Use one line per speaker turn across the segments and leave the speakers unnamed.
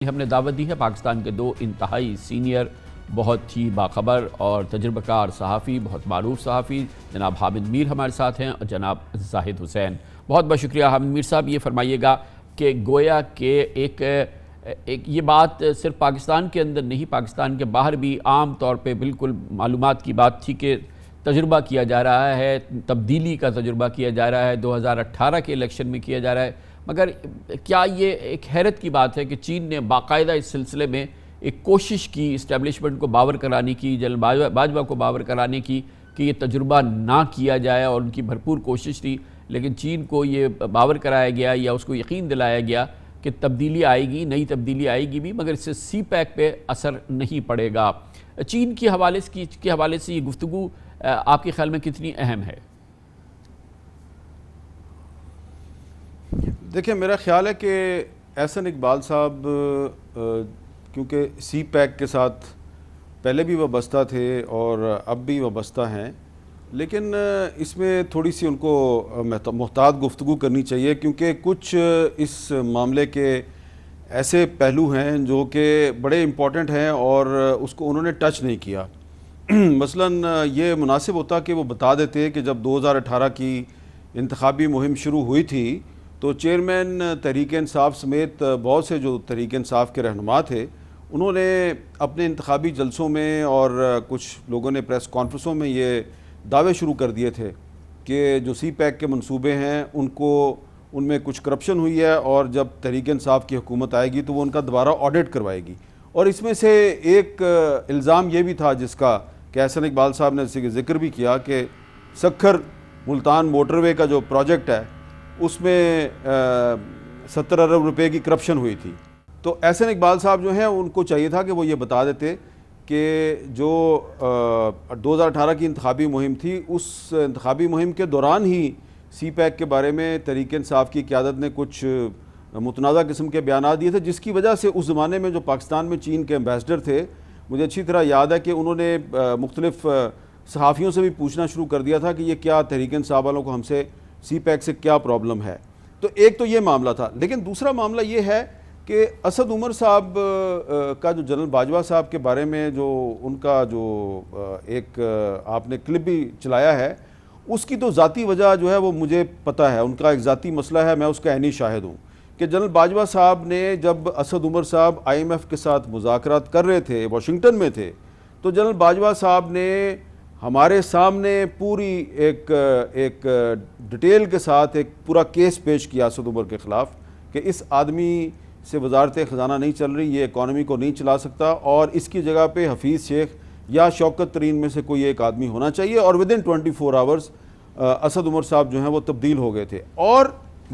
ہم نے دعوت دی ہے پاکستان کے دو انتہائی سینئر بہت ہی باخبر اور تجربہ کار صحافی، بہت معروف صحافی جناب حامد میر ہمارے ساتھ ہیں اور جناب زاہد حسین۔ بہت بہت شکریہ حامد میر صاحب۔ یہ فرمائیے گا کہ گویا کہ ایک یہ بات صرف پاکستان کے اندر نہیں، پاکستان کے باہر بھی عام طور پہ بالکل معلومات کی بات تھی کہ تجربہ کیا جا رہا ہے، تبدیلی کا تجربہ کیا جا رہا ہے، 2018 کے الیکشن میں کیا جا رہا ہے، مگر کیا یہ ایک حیرت کی بات ہے کہ چین نے باقاعدہ اس سلسلے میں ایک کوشش کی اسٹیبلشمنٹ کو باور کرانے کی، جنرل باجوہ کو باور کرانے کی کہ یہ تجربہ نہ کیا جائے، اور ان کی بھرپور کوشش تھی، لیکن چین کو یہ باور کرایا گیا یا اس کو یقین دلایا گیا کہ تبدیلی آئے گی، نئی تبدیلی آئے گی بھی، مگر اس سے سی پیک پہ اثر نہیں پڑے گا۔ چین کے حوالے سے یہ گفتگو آپ کے خیال میں کتنی اہم ہے؟
دیکھیں، میرا خیال ہے کہ احسن اقبال صاحب کیونکہ سی پیک کے ساتھ پہلے بھی وابستہ تھے اور اب بھی وابستہ ہیں، لیکن اس میں تھوڑی سی ان کو محتاط گفتگو کرنی چاہیے، کیونکہ کچھ اس معاملے کے ایسے پہلو ہیں جو کہ بڑے امپورٹنٹ ہیں اور اس کو انہوں نے ٹچ نہیں کیا۔ مثلاً یہ مناسب ہوتا کہ وہ بتا دیتے کہ جب 2018 کی انتخابی مہم شروع ہوئی تھی تو چیئرمین تحریک انصاف سمیت بہت سے جو تحریک انصاف کے رہنما تھے، انہوں نے اپنے انتخابی جلسوں میں اور کچھ لوگوں نے پریس کانفرنسوں میں یہ دعوے شروع کر دیے تھے کہ جو سی پیک کے منصوبے ہیں ان میں کچھ کرپشن ہوئی ہے، اور جب تحریک انصاف کی حکومت آئے گی تو وہ ان کا دوبارہ آڈٹ کروائے گی۔ اور اس میں سے ایک الزام یہ بھی تھا جس کا کہ احسن اقبال صاحب نے ذکر بھی کیا کہ سکھر ملتان موٹر وے کا جو پروجیکٹ ہے اس میں 70 ارب روپے کی کرپشن ہوئی تھی۔ تو احسن اقبال صاحب جو ہیں ان کو چاہیے تھا کہ وہ یہ بتا دیتے کہ جو 2018 کی انتخابی مہم تھی، اس انتخابی مہم کے دوران ہی سی پیک کے بارے میں تحریک انصاف کی قیادت نے کچھ متنازع قسم کے بیانات دیے تھے، جس کی وجہ سے اس زمانے میں جو پاکستان میں چین کے ایمبیسڈر تھے، مجھے اچھی طرح یاد ہے کہ انہوں نے مختلف صحافیوں سے بھی پوچھنا شروع کر دیا تھا کہ یہ کیا تحریک انصاف والوں کو ہم سے سی پیک سے کیا پرابلم ہے۔ تو ایک تو یہ معاملہ تھا، لیکن دوسرا معاملہ یہ ہے کہ اسد عمر صاحب کا جو جنرل باجوہ صاحب کے بارے میں جو ان کا جو ایک آپ نے کلپ بھی چلایا ہے، اس کی تو ذاتی وجہ جو ہے وہ مجھے پتہ ہے، ان کا ایک ذاتی مسئلہ ہے، میں اس کا عینی شاہد ہوں کہ جنرل باجوہ صاحب نے جب اسد عمر صاحب IMF کے ساتھ مذاکرات کر رہے تھے، واشنگٹن میں تھے، تو جنرل باجوہ صاحب نے ہمارے سامنے پوری ایک ڈیٹیل کے ساتھ ایک پورا کیس پیش کیا اسد عمر کے خلاف کہ اس آدمی سے وزارت خزانہ نہیں چل رہی، یہ اکانومی کو نہیں چلا سکتا، اور اس کی جگہ پہ حفیظ شیخ یا شوکت ترین میں سے کوئی ایک آدمی ہونا چاہیے، اور ودن 24 آورز اسد عمر صاحب جو ہیں وہ تبدیل ہو گئے تھے۔ اور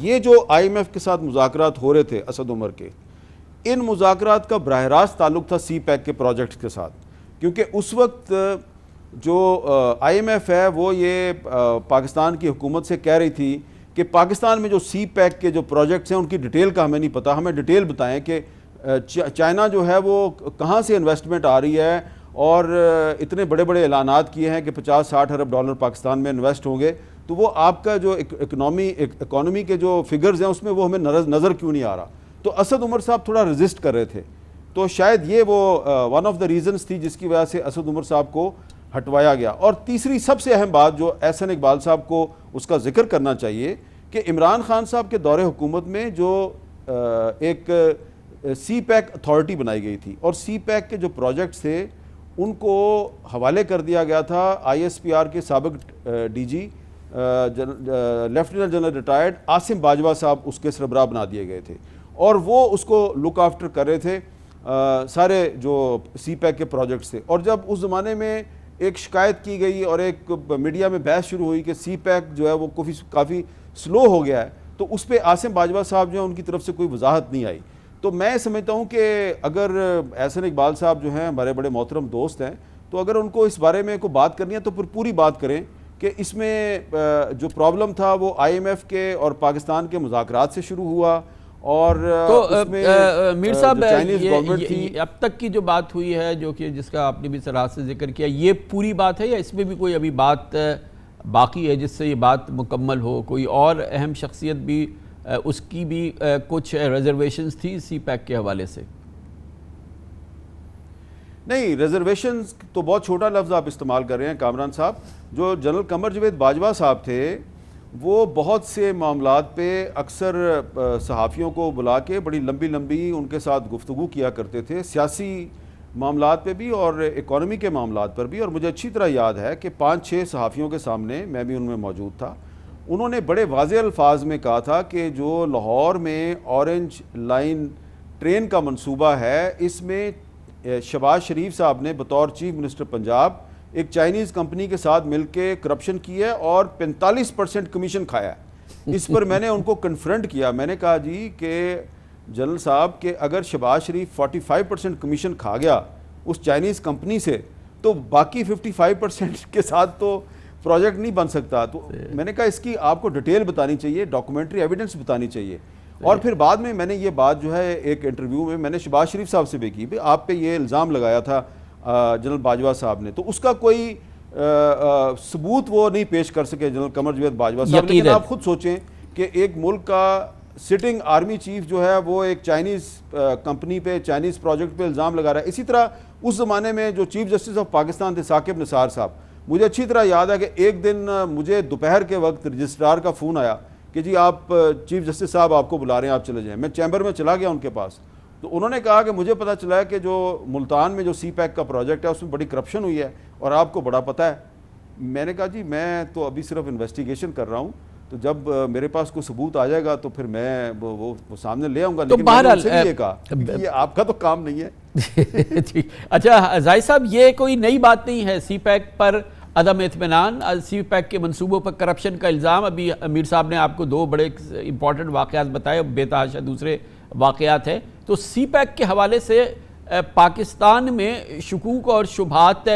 یہ جو IMF کے ساتھ مذاکرات ہو رہے تھے اسد عمر کے، ان مذاکرات کا براہ راست تعلق تھا سی پیک کے پروجیکٹ کے ساتھ، کیونکہ اس وقت جو IMF ہے وہ یہ پاکستان کی حکومت سے کہہ رہی تھی کہ پاکستان میں جو سی پیک کے جو پروجیکٹس ہیں ان کی ڈیٹیل کا ہمیں نہیں پتہ، ہمیں ڈیٹیل بتائیں کہ چائنا جو ہے وہ کہاں سے انویسٹمنٹ آ رہی ہے، اور اتنے بڑے بڑے اعلانات کیے ہیں کہ 50-60 ارب ڈالر پاکستان میں انویسٹ ہوں گے، تو وہ آپ کا جو اکانومی کے جو فگرز ہیں اس میں وہ ہمیں نظر کیوں نہیں آ رہا۔ تو اسد عمر صاحب تھوڑا ریزسٹ کر رہے تھے، تو شاید یہ وہ ون آف دا ریزنز تھی جس کی وجہ سے اسد عمر صاحب کو ہٹوایا گیا۔ اور تیسری سب سے اہم بات جو احسن اقبال صاحب کو اس کا ذکر کرنا چاہیے کہ عمران خان صاحب کے دور حکومت میں جو ایک سی پیک اتھارٹی بنائی گئی تھی، اور سی پیک کے جو پروجیکٹس تھے ان کو حوالے کر دیا گیا تھا ISPR کے سابق DG lieutenant general retired Asim Bajwa صاحب اس کے سربراہ بنا دیے گئے تھے، اور وہ اس کو لک آفٹر کر رہے تھے سارے جو سی پیک کے پروجیکٹس تھے۔ اور جب اس زمانے میں ایک شکایت کی گئی اور ایک میڈیا میں بحث شروع ہوئی کہ سی پیک جو ہے وہ کافی سلو ہو گیا ہے، تو اس پہ عاصم باجوہ صاحب جو ہیں ان کی طرف سے کوئی وضاحت نہیں آئی۔ تو میں سمجھتا ہوں کہ اگر احسن اقبال صاحب جو ہیں ہمارے بڑے محترم دوست ہیں، تو اگر ان کو اس بارے میں کوئی بات کرنی ہے تو پھر پوری بات کریں کہ اس میں جو پرابلم تھا وہ IMF کے اور پاکستان کے مذاکرات سے شروع ہوا، اور اس میں
میر صاحب
چائنیز گورنمنٹ تھی۔
اب تک کی جو بات ہوئی ہے جو کہ جس کا آپ نے بھی صراحت سے ذکر کیا، یہ پوری بات ہے یا اس میں بھی کوئی ابھی بات باقی ہے جس سے یہ بات مکمل ہو؟ کوئی اور اہم شخصیت بھی اس کی بھی کچھ ریزرویشنز تھی سی پیک کے حوالے سے؟
نہیں ریزرویشن تو بہت چھوٹا لفظ آپ استعمال کر رہے ہیں کامران صاحب. جو جنرل قمر جاوید باجوہ صاحب تھے وہ بہت سے معاملات پہ اکثر صحافیوں کو بلا کے بڑی لمبی لمبی ان کے ساتھ گفتگو کیا کرتے تھے, سیاسی معاملات پہ بھی اور اکانومی کے معاملات پر بھی. اور مجھے اچھی طرح یاد ہے کہ 5-6 صحافیوں کے سامنے, میں بھی ان میں موجود تھا, انہوں نے بڑے واضح الفاظ میں کہا تھا کہ جو لاہور میں اورنج لائن ٹرین کا منصوبہ ہے اس میں شہباز شریف صاحب نے بطور چیف منسٹر پنجاب ایک چائنیز کمپنی کے ساتھ مل کے کرپشن کی ہے اور 45% کمیشن کھایا ہے. اس پر میں نے ان کو کنفرنٹ کیا, میں نے کہا جی کہ جنرل صاحب کہ اگر شہباز شریف 45% کمیشن کھا گیا اس چائنیز کمپنی سے تو باقی 55% کے ساتھ تو پروجیکٹ نہیں بن سکتا. تو میں نے کہا اس کی آپ کو ڈیٹیل بتانی چاہیے, ڈاکومنٹری ایویڈنس بتانی چاہیے. اور پھر بعد میں نے یہ بات جو ہے ایک انٹرویو میں نے شہباز شریف صاحب سے بھی کی, آپ پہ یہ الزام لگایا تھا جنرل باجوہ صاحب نے, تو اس کا کوئی ثبوت وہ نہیں پیش کر سکے جنرل قمر جاوید باجوہ صاحب. لیکن آپ خود سوچیں کہ ایک ملک کا سٹنگ آرمی چیف جو ہے وہ ایک چائنیز کمپنی پہ, چائنیز پروجیکٹ پہ الزام لگا رہا ہے. اسی طرح اس زمانے میں جو چیف جسٹس آف پاکستان تھے ثاقب نثار صاحب, مجھے اچھی طرح یاد ہے کہ ایک دن مجھے دوپہر کے وقت رجسٹرار کا فون آیا کہ جی آپ چیف جسٹس صاحب آپ کو بلا رہے ہیں, آپ چلے جائیں. میں چیمبر میں چلا گیا ان کے پاس, تو انہوں نے کہا کہ مجھے پتہ چلا ہے کہ جو ملتان میں جو سی پیک کا پروجیکٹ ہے اس میں بڑی کرپشن ہوئی ہے اور آپ کو بڑا پتہ ہے. میں نے کہا جی میں تو ابھی صرف انویسٹیگیشن کر رہا ہوں, تو جب میرے پاس کوئی ثبوت آ جائے گا تو پھر میں وہ سامنے لے آؤں گا. لیکن میں نے ان سے بھی یہ کہا کہ یہ آپ کا تو کام نہیں ہے.
اچھا زاہد صاحب, یہ کوئی نئی بات نہیں ہے سی پیک پر عدم اطمینان, سی پیک کے منصوبوں پر کرپشن کا الزام. ابھی امیر صاحب نے آپ کو 2 بڑے امپورٹنٹ واقعات بتائے, بے تحاشا دوسرے واقعات ہیں. تو سی پیک کے حوالے سے پاکستان میں شکوک اور شبہات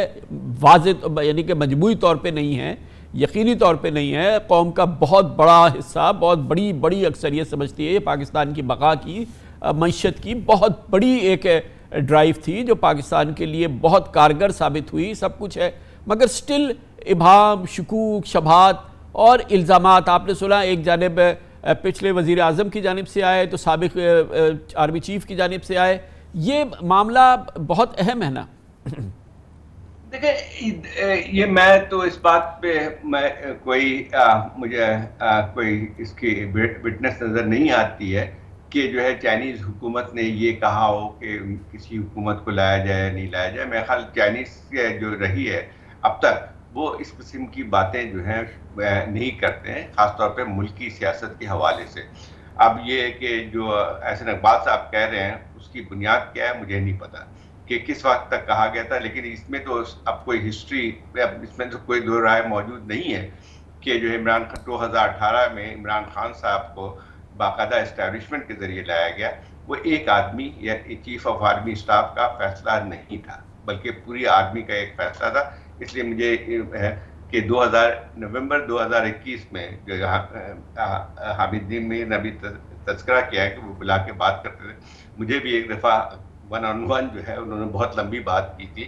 واضح یعنی کہ مجموعی طور پہ نہیں ہیں, یقینی طور پہ نہیں ہے. قوم کا بہت بڑا حصہ, بہت بڑی اکثریت سمجھتی ہے یہ پاکستان کی بقا کی, معیشت کی بہت بڑی ایک ڈرائیو تھی جو پاکستان کے لیے بہت کارگر ثابت ہوئی. سب کچھ ہے, مگر سٹل ابہام, شکوک, شبہات اور الزامات. آپ نے سنا ایک جانب پچھلے وزیر اعظم کی جانب سے آئے تو سابق آرمی چیف کی جانب سے آئے. یہ معاملہ بہت اہم ہے نا.
دیکھیں یہ میں تو اس بات پہ میں مجھے کوئی اس کی وٹنس نظر نہیں آتی ہے کہ جو ہے چائنیز حکومت نے یہ کہا ہو کہ کسی حکومت کو لایا جائے نہیں لایا جائے. میرے خیال چائنیز جو رہی ہے اب تک وہ اس قسم کی باتیں جو ہیں نہیں کرتے ہیں, خاص طور پہ ملکی سیاست کے حوالے سے. اب یہ کہ جو احسن اقبال صاحب کہہ رہے ہیں اس کی بنیاد کیا ہے مجھے نہیں پتا کہ کس وقت تک کہا گیا تھا, لیکن اس میں تو اب کوئی ہسٹری, اس میں تو کوئی دو رائے موجود نہیں ہے کہ جو 2018 میں عمران خان صاحب کو باقاعدہ اسٹیبلشمنٹ کے ذریعے لایا گیا. وہ ایک آدمی یا چیف آف آرمی اسٹاف کا فیصلہ نہیں تھا بلکہ پوری آرمی کا ایک فیصلہ تھا. اس لیے مجھے کہ نومبر 2021 میں جو حامد الدین میر نے ابھی تذکرہ کیا ہے کہ وہ بلا کے بات کرتے تھے, مجھے بھی ایک دفعہ 1-on-1 جو ہے انہوں نے بہت لمبی بات کی تھی.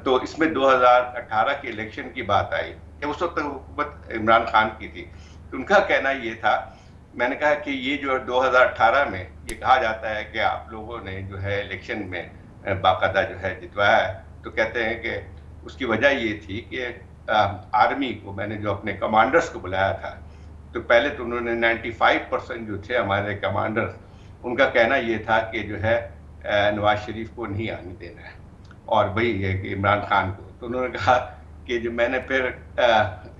تو اس میں 2018 کے الیکشن کی بات آئی کہ اس وقت حکومت عمران خان کی تھی. تو ان کا کہنا یہ تھا, میں نے کہا کہ یہ جو 2018 میں یہ کہا جاتا ہے کہ آپ لوگوں نے جو ہے الیکشن میں باقاعدہ جو ہے جتوایا ہے, تو کہتے ہیں کہ اس کی وجہ یہ تھی کہ آرمی کو میں نے جو اپنے کمانڈرز کو بلایا تھا, تو پہلے تو انہوں نے 95% جو تھے ہمارے کمانڈرز, ان کا کہنا یہ تھا کہ جو ہے نواز شریف کو نہیں آنے دینا ہے اور وہی ہے کہ عمران خان کو. تو انہوں نے کہا کہ جو میں نے پھر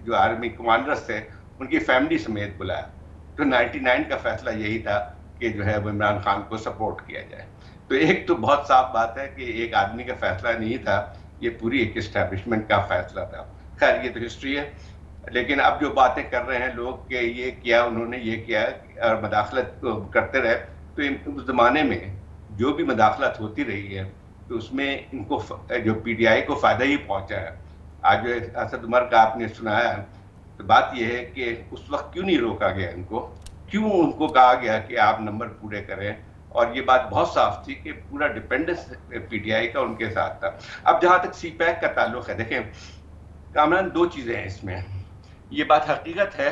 جو آرمی کمانڈرز تھے ان کی فیملی سمیت بلایا, تو 99 کا فیصلہ یہی تھا کہ جو ہے وہ عمران خان کو سپورٹ کیا جائے. تو ایک تو بہت صاف بات ہے کہ ایک آدمی کا فیصلہ نہیں تھا, یہ پوری ایک اسٹیبلشمنٹ کا فیصلہ تھا. خیر یہ تو ہسٹری ہے, لیکن اب جو باتیں کر رہے ہیں لوگ کہ یہ کیا انہوں نے, یہ کیا اور مداخلت کرتے رہے, تو اس زمانے میں جو بھی مداخلت ہوتی رہی ہے تو اس میں ان کو جو پی ٹی آئی کو فائدہ ہی پہنچا ہے. آج جو اسد عمر کا آپ نے سنایا, تو بات یہ ہے کہ اس وقت کیوں نہیں روکا گیا ان کو, کیوں ان کو کہا گیا کہ آپ نمبر پورے کریں, اور یہ بات بہت صاف تھی کہ پورا ڈیپینڈنس پی ٹی آئی کا ان کے ساتھ تھا. اب جہاں تک سی پیک کا تعلق ہے, دیکھیں کامران 2 چیزیں ہیں اس میں. یہ بات حقیقت ہے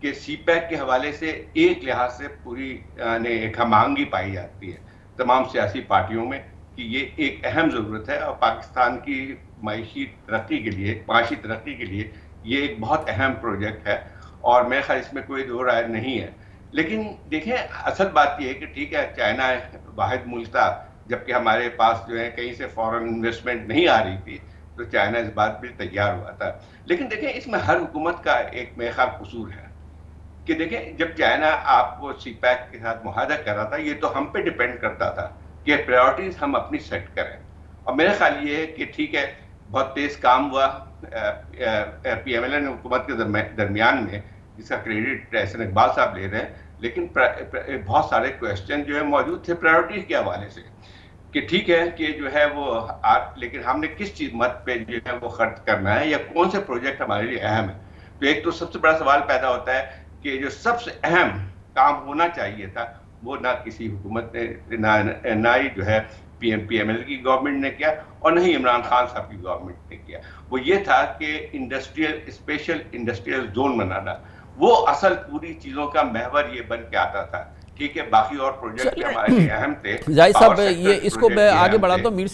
کہ سی پیک کے حوالے سے ایک لحاظ سے پوری ایک ہم آہنگی پائی جاتی ہے تمام سیاسی پارٹیوں میں کہ یہ ایک اہم ضرورت ہے اور پاکستان کی معاشی ترقی کے لیے یہ ایک بہت اہم پروجیکٹ ہے، اور میرے خیال اس میں کوئی دو رائے نہیں ہے۔ لیکن دیکھیں اصل بات یہ ہے کہ ٹھیک ہے چائنا واحد ملک تھا، جبکہ ہمارے پاس جو ہے کہیں سے فورن انویسٹمنٹ نہیں آ رہی تھی، تو چائنا اس بات پہ تیار ہوا تھا۔ لیکن دیکھیں اس میں ہر حکومت کا ایک میرے خیال قصور ہے کہ دیکھیں جب چائنا آپ کو سی پیک کے ساتھ معاہدہ کر رہا تھا، یہ تو ہم پہ ڈیپینڈ کرتا تھا کہ پرائیورٹیز ہم اپنی سیٹ کریں، اور میرا خیال یہ ہے کہ ٹھیک ہے بہت تیز کام ہوا پی ایم ایل این حکومت کے درمیان میں، جس کا کریڈٹ احسن اقبال صاحب لے رہے ہیں، لیکن بہت سارے کویسچن جو ہے موجود تھے پرائیورٹیز کے حوالے سے کہ ٹھیک ہے کہ جو ہے وہ لیکن ہم نے کس چیز مت پہ جو ہے وہ خرچ کرنا ہے یا کون سے پروجیکٹ ہمارے لیے اہم ہے۔ تو ایک تو سب سے بڑا سوال پیدا ہوتا ہے کہ جو سب سے اہم کام ہونا چاہیے تھا وہ نہ کسی حکومت نے نہ ہی جو ہے پی ایم ایل کی گورنمنٹ نے کیا، اور نہ ہی عمران خان صاحب کی گورنمنٹ نے کیا، وہ یہ تھا کہ اسپیشل انڈسٹریل زون بنانا، وہ اصل پوری چیزوں کا محور یہ بن کے آتا تھا۔ ٹھیک ہے باقی اور پروجیکٹ ہمارے لیے اہم تھے،
زاہد صاحب یہ اس کو میں آگے بڑھاتا ہوں، میر